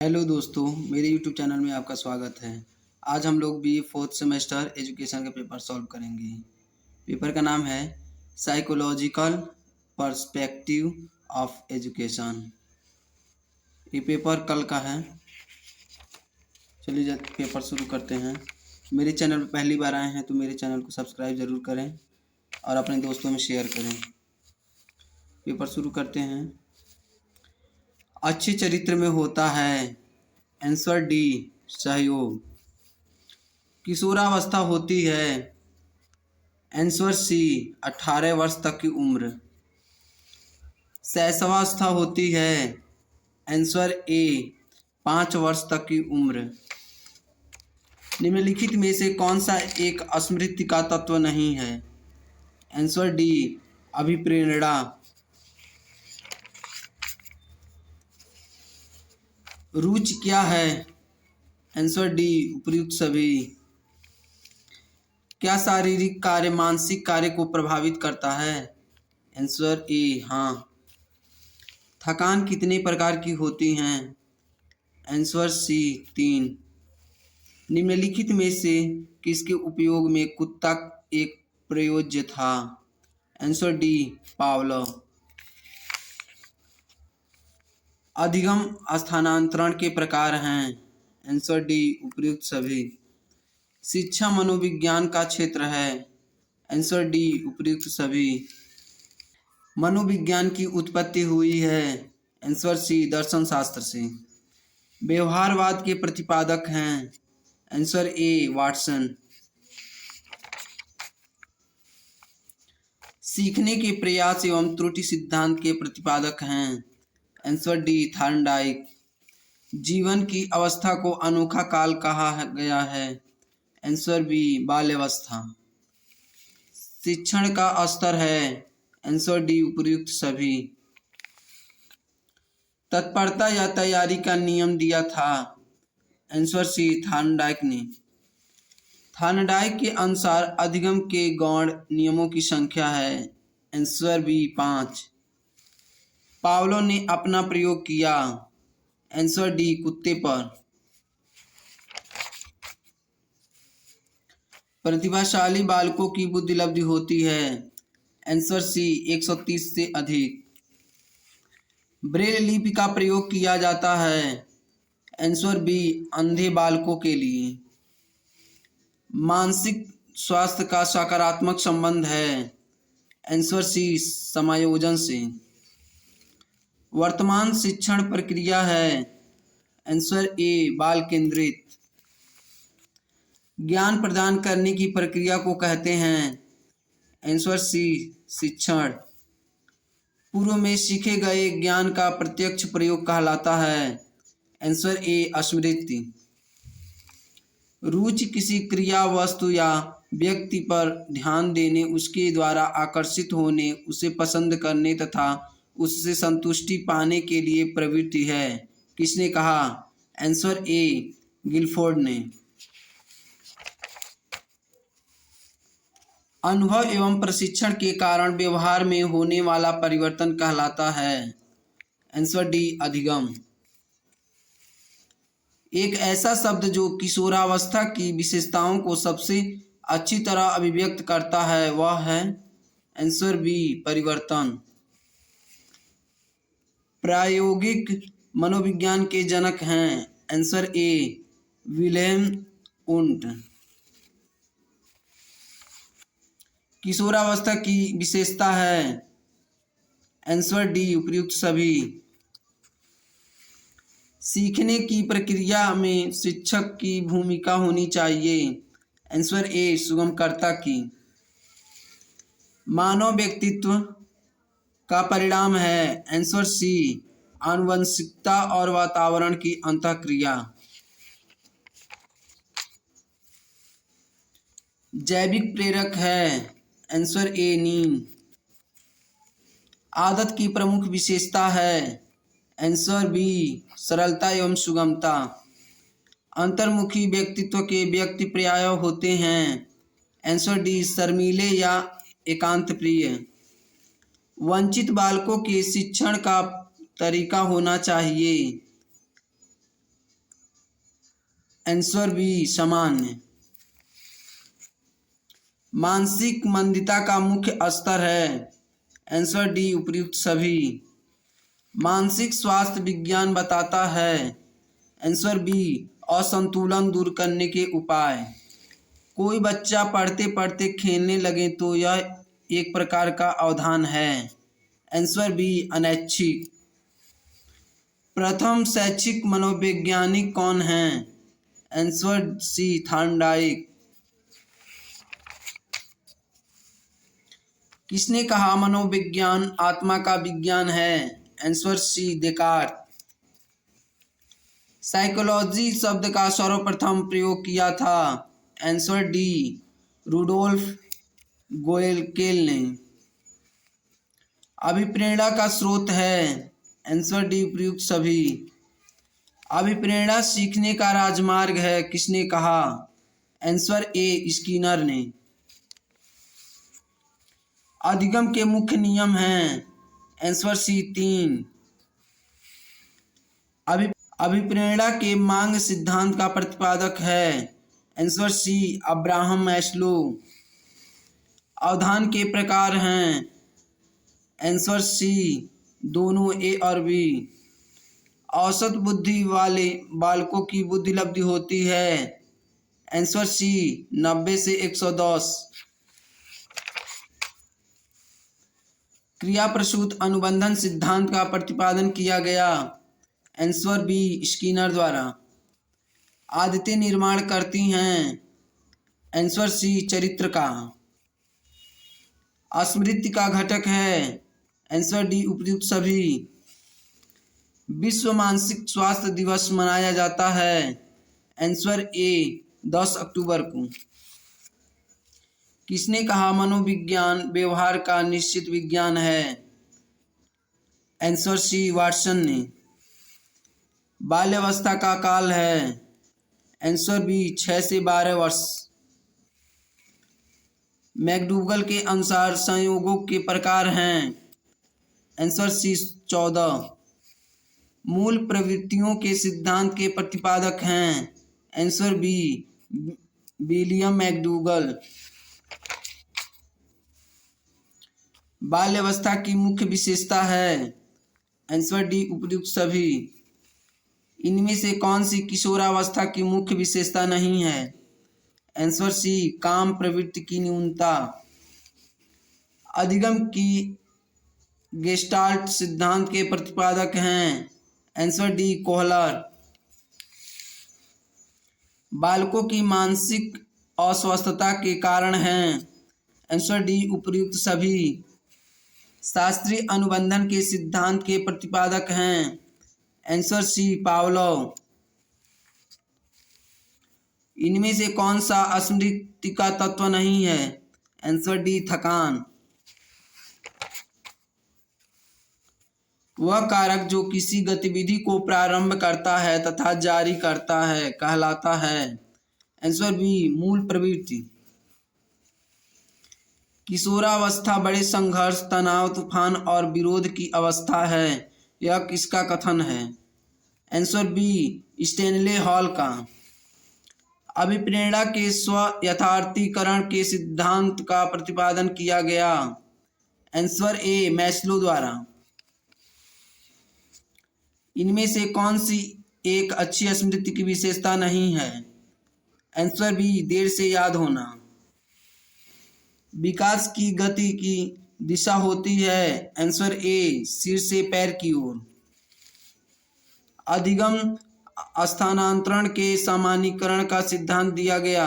Hello दोस्तों, मेरे YouTube channel में आपका स्वागत है। आज हम लोग बी फोर्थ सेमेस्टर एजुकेशन का पेपर सॉल्व करेंगे। पेपर का नाम है साइकोलॉजिकल पर्सपेक्टिव ऑफ एजुकेशन। ये पेपर कल का है। चलिए पेपर शुरू करते हैं। मेरे चैनल पर पहली बार आए हैं तो मेरे चैनल को सब्सक्राइब ज़रूर करें और अपने दोस्तों में शेयर करें। पेपर शुरू करते हैं। अच्छे चरित्र में होता है आंसर डी सहयोग। किशोरावस्था होती है आंसर सी 18 वर्ष तक की उम्र। शैशवावस्था होती है आंसर ए 5 वर्ष तक की उम्र। निम्नलिखित में से कौन सा एक स्मृति का तत्व नहीं है? Answer D अभिप्रेरणा। रुचि क्या है? आंसर डी उपर्युक्त सभी। क्या शारीरिक कार्य मानसिक कार्य को प्रभावित करता है? आंसर ए हाँ। थकान कितने प्रकार की होती हैं? Answer C 3। निम्नलिखित में से किसके उपयोग में कुत्ता एक प्रयोज्य था? Answer D Pavlov. अधिगम स्थानांतरण के प्रकार हैं? आंसर डी उपर्युक्त सभी। शिक्षा मनोविज्ञान का क्षेत्र है? आंसर डी उपर्युक्त सभी। मनोविज्ञान की उत्पत्ति हुई है? आंसर सी दर्शन शास्त्र से। व्यवहारवाद के प्रतिपादक हैं? Answer A Watson. सीखने के प्रयास एवं त्रुटि सिद्धांत के प्रतिपादक हैं? Answer D Thorndike. जीवन की अवस्था को अनोखा काल कहा गया है? आंसर बी बाल्यावस्था। शिक्षण का स्तर है? आंसर डी उपर्युक्त सभी। तत्परता या तैयारी का नियम दिया था? आंसर सी थॉर्नडाइक ने। थॉर्नडाइक के अनुसार अधिगम के गौण नियमों की संख्या है? Answer B 5। पावलोव ने अपना प्रयोग किया? आंसर डी कुत्ते पर। प्रतिभाशाली बालकों की बुद्धि लब्धि होती है? आंसर सी 130 से अधिक। ब्रेल लिपि का प्रयोग किया जाता है? आंसर बी अंधे बालकों के लिए। मानसिक स्वास्थ्य का सकारात्मक संबंध है? आंसर सी समायोजन से। वर्तमान शिक्षण प्रक्रिया है? आंसर ए बाल केंद्रित। ज्ञान प्रदान करने की प्रक्रिया को कहते हैं? आंसर सी शिक्षण। पूर्व में सीखे गए ज्ञान का प्रत्यक्ष प्रयोग कहलाता है? आंसर ए स्मृति। रुचि किसी क्रिया वस्तु या व्यक्ति पर ध्यान देने, उसके द्वारा आकर्षित होने, उसे पसंद करने तथा उससे संतुष्टि पाने के लिए प्रवृत्ति है। किसने कहा? आंसर ए गिलफोर्ड ने। अनुभव एवं प्रशिक्षण के कारण व्यवहार में होने वाला परिवर्तन कहलाता है? आंसर डी अधिगम। एक ऐसा शब्द जो किशोरावस्था की विशेषताओं को सबसे अच्छी तरह अभिव्यक्त करता है वह है? आंसर बी परिवर्तन। प्रायोगिक मनोविज्ञान के जनक हैं? आंसर ए विलेम उंट। किशोरावस्था की विशेषता है? आंसर डी उपर्युक्त सभी। सीखने की प्रक्रिया में शिक्षक की भूमिका होनी चाहिए? आंसर ए सुगमकर्ता की। मानव व्यक्तित्व का परिणाम है? आंसर सी आनुवंशिकता और वातावरण की अंतःक्रिया। जैविक प्रेरक है? आंसर ए नींद। आदत की प्रमुख विशेषता है? आंसर बी सरलता एवं सुगमता। अंतर्मुखी व्यक्तित्व के व्यक्ति प्रायः होते हैं? आंसर डी शर्मीले या एकांत प्रिय। वंचित बालकों के शिक्षण का तरीका होना चाहिए? आंसर बी सामान्य। मानसिक मंदता का मुख्य स्तर है। आंसर डी उपयुक्त सभी। मानसिक स्वास्थ्य विज्ञान बताता है। आंसर बी असंतुलन दूर करने के उपाय। कोई बच्चा पढ़ते पढ़ते खेलने लगे तो यह एक प्रकार का अवधान है। आंसर बी अनैच्छिक। प्रथम शैक्षिक मनोवैज्ञानिक कौन हैं? Answer C Thorndike. किसने कहा मनोविज्ञान आत्मा का विज्ञान है? आंसर सी देकार्त। साइकोलॉजी शब्द का सर्वप्रथम प्रयोग किया था? आंसर डी रुडोल्फ गोएल्केल ने। अभिप्रेरणा का स्रोत है? आंसर डी उपयुक्त सभी। अभिप्रेरणा सीखने का राजमार्ग है, किसने कहा? आंसर ए स्किनर ने। अधिगम के मुख्य नियम हैं? Answer C 3। अभिप्रेरणा के मांग सिद्धांत का प्रतिपादक है? Answer C Abraham Maslow. अवधान के प्रकार हैं? आंसर सी दोनों ए और बी। औसत बुद्धि वाले बालकों की बुद्धि लब्धि होती है? आंसर सी 90 से 110। क्रिया प्रसूत अनुबंधन सिद्धांत का प्रतिपादन किया गया? आंसर बी स्किनर द्वारा। आदतें निर्माण करती हैं? आंसर सी चरित्र का। स्मृति का घटक है? आंसर डी उपयुक्त सभी। विश्व मानसिक स्वास्थ्य दिवस मनाया जाता है? आंसर ए 10 अक्टूबर को। किसने कहा मनोविज्ञान व्यवहार का निश्चित विज्ञान है? आंसर सी वाटसन ने। बाल्यावस्था का काल है? आंसर बी 6 से 12 वर्ष। मैकडूगल के अनुसार संयोगों के प्रकार हैं? Answer C 14। मूल प्रवृत्तियों के सिद्धांत के प्रतिपादक हैं? Answer B William McDougall. बाल्यावस्था की मुख्य विशेषता है? आंसर डी उपयुक्त सभी। इनमें से कौन सी किशोरावस्था की मुख्य विशेषता नहीं है? आंसर सी काम प्रवृत्ति की न्यूनता। अधिगम की गेस्टाल्ट सिद्धांत के प्रतिपादक हैं? Answer D Kohler. बालकों की मानसिक अस्वस्थता के कारण हैं? आंसर डी उपयुक्त सभी। शास्त्रीय अनुबंधन के सिद्धांत के प्रतिपादक हैं? Answer C Pavlov. इनमें से कौन सा स्मृति का तत्व नहीं है? आंसर डी थकान। वह कारक जो किसी गतिविधि को प्रारंभ करता है तथा जारी करता है कहलाता है? आंसर बी मूल प्रवृत्ति। किशोरावस्था बड़े संघर्ष, तनाव, तूफान और विरोध की अवस्था है, यह किसका कथन है? आंसर बी स्टेनले हॉल का। अभिप्रेरणा के स्व यथार्थीकरण के सिद्धांत का प्रतिपादन किया गया? आंसर ए मैस्लो द्वारा। इनमें से कौन सी एक अच्छी स्मृति की विशेषता नहीं है? आंसर बी देर से याद होना। विकास की गति की दिशा होती है? आंसर ए सिर से पैर की ओर। अधिगम स्थानांतरण के सामान्यीकरण का सिद्धांत दिया गया?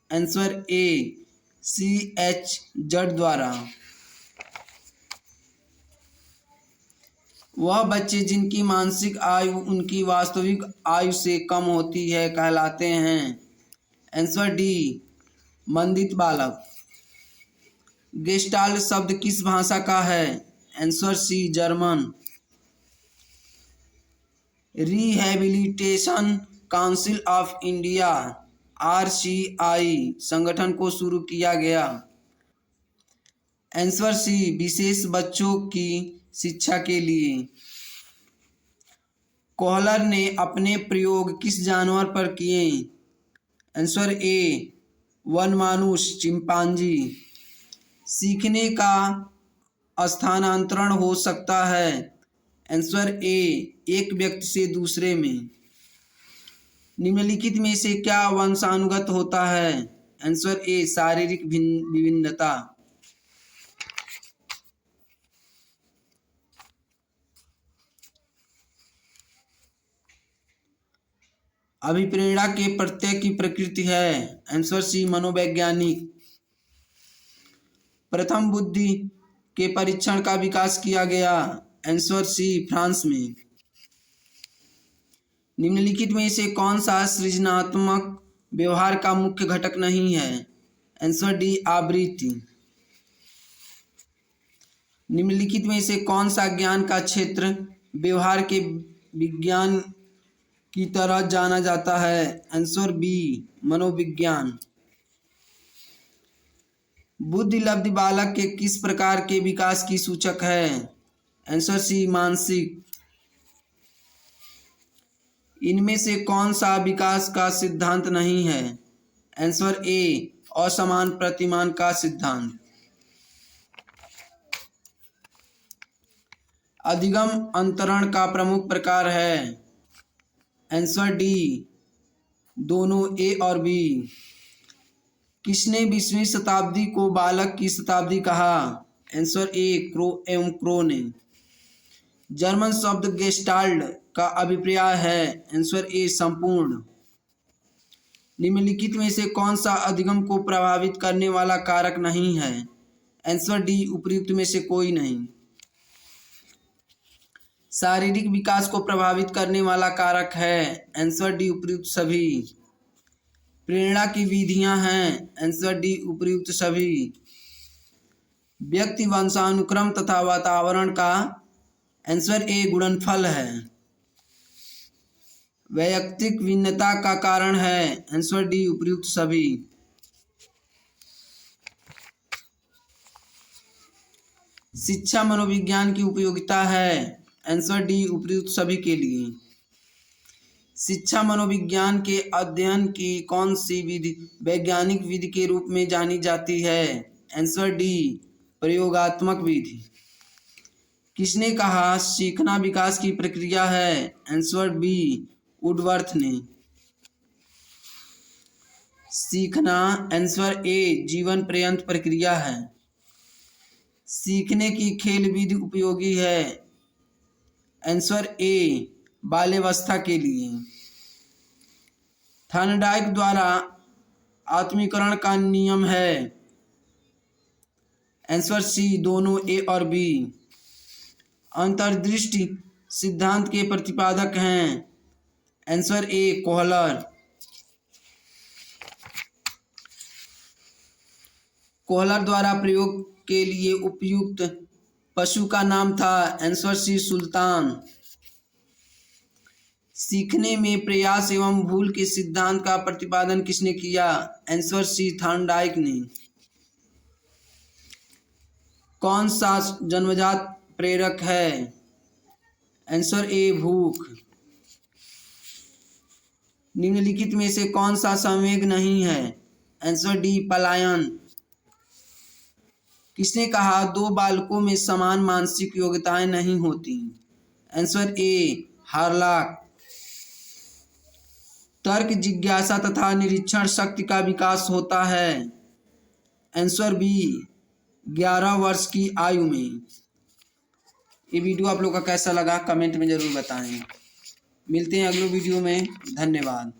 आंसर ए CH जड द्वारा। वह बच्चे जिनकी मानसिक आयु उनकी वास्तविक आयु से कम होती है कहलाते हैं? आंसर डी मंदित बालक। गेस्टाल्ट शब्द किस भाषा का है? Answer C German. Rehabilitation Council of India RCI संगठन को शुरू किया गया? आंसर सी विशेष बच्चों की शिक्षा के लिए। कोहलर ने अपने प्रयोग किस जानवर पर किए? आंसर ए वनमानुष चिंपांजी। सीखने का स्थानांतरण हो सकता है? आंसर ए एक व्यक्ति से दूसरे में। निम्नलिखित में से क्या वंशानुगत होता है? आंसर ए शारीरिक विभिन्नता। अभिप्रेरणा के प्रत्यय की प्रकृति है? आंसर सी मनोवैज्ञानिक। प्रथम बुद्धि के परीक्षण का विकास किया गया? आंसर सी फ्रांस में। निम्नलिखित में से कौन सा सृजनात्मक व्यवहार का मुख्य घटक नहीं है? आंसर डी आवृत्ति। निम्नलिखित में से कौन सा ज्ञान का क्षेत्र व्यवहार के विज्ञान की तरह जाना जाता है? आंसर बी मनोविज्ञान। बुद्धि लब्धि बालक के किस प्रकार के विकास की सूचक है? आंसर सी मानसिक। इनमें से कौन सा विकास का सिद्धांत नहीं है? आंसर ए असमान प्रतिमान का सिद्धांत। अधिगम अंतरण का प्रमुख प्रकार है? आंसर डी दोनों ए और बी। किसने 20वीं शताब्दी को बालक की शताब्दी कहा? आंसर ए क्रो ने। जर्मन शब्द गेस्टाल्ट का अभिप्राय है? आंसर ए संपूर्ण। निम्नलिखित में से कौन सा अधिगम को प्रभावित करने वाला कारक नहीं है? आंसर डी उपयुक्त में से कोई नहीं। शारीरिक विकास को प्रभावित करने वाला कारक है? आंसर डी उपयुक्त सभी। प्रेरणा की विधियां हैं? आंसर डी उपयुक्त सभी। व्यक्ति वंशानुक्रम तथा वातावरण का? आंसर ए गुणनफल है। वैयक्तिक भिन्नता का कारण है? आंसर डी उपयुक्त सभी। शिक्षा मनोविज्ञान की उपयोगिता है? आंसर डी उपयुक्त सभी के लिए। शिक्षा मनोविज्ञान के अध्ययन की कौन सी विधि वैज्ञानिक विधि के रूप में जानी जाती है? आंसर डी प्रयोगात्मक विधि। किसने कहा सीखना विकास की प्रक्रिया है? आंसर बी वुडवर्थ ने। सीखना आंसर ए जीवन पर्यंत प्रक्रिया है। सीखने की खेल विधि उपयोगी है? आंसर ए बाल्यावस्था के लिए। थॉर्नडाइक द्वारा आत्मीकरण का नियम है? आंसर सी दोनों ए और बी। अंतर्दृष्टि सिद्धांत के प्रतिपादक हैं? Answer A Kohler. कोहलर द्वारा प्रयोग के लिए उपयुक्त पशु का नाम था? आंसर सी सुल्तान। सीखने में प्रयास एवं भूल के सिद्धांत का प्रतिपादन किसने किया? आंसर सी थॉर्नडाइक ने। कौन सा जन्मजात प्रेरक है? आंसर ए भूख। निम्नलिखित में से कौन सा संवेग नहीं है? आंसर डी पलायन। किसने कहा दो बालकों में समान मानसिक योग्यताएं नहीं होती? Answer A Hurlock. तर्क जिज्ञासा तथा निरीक्षण शक्ति का विकास होता है? आंसर बी 11 वर्ष की आयु में। ये वीडियो आप लोग का कैसा लगा कमेंट में ज़रूर बताएं। मिलते हैं अगले वीडियो में। धन्यवाद।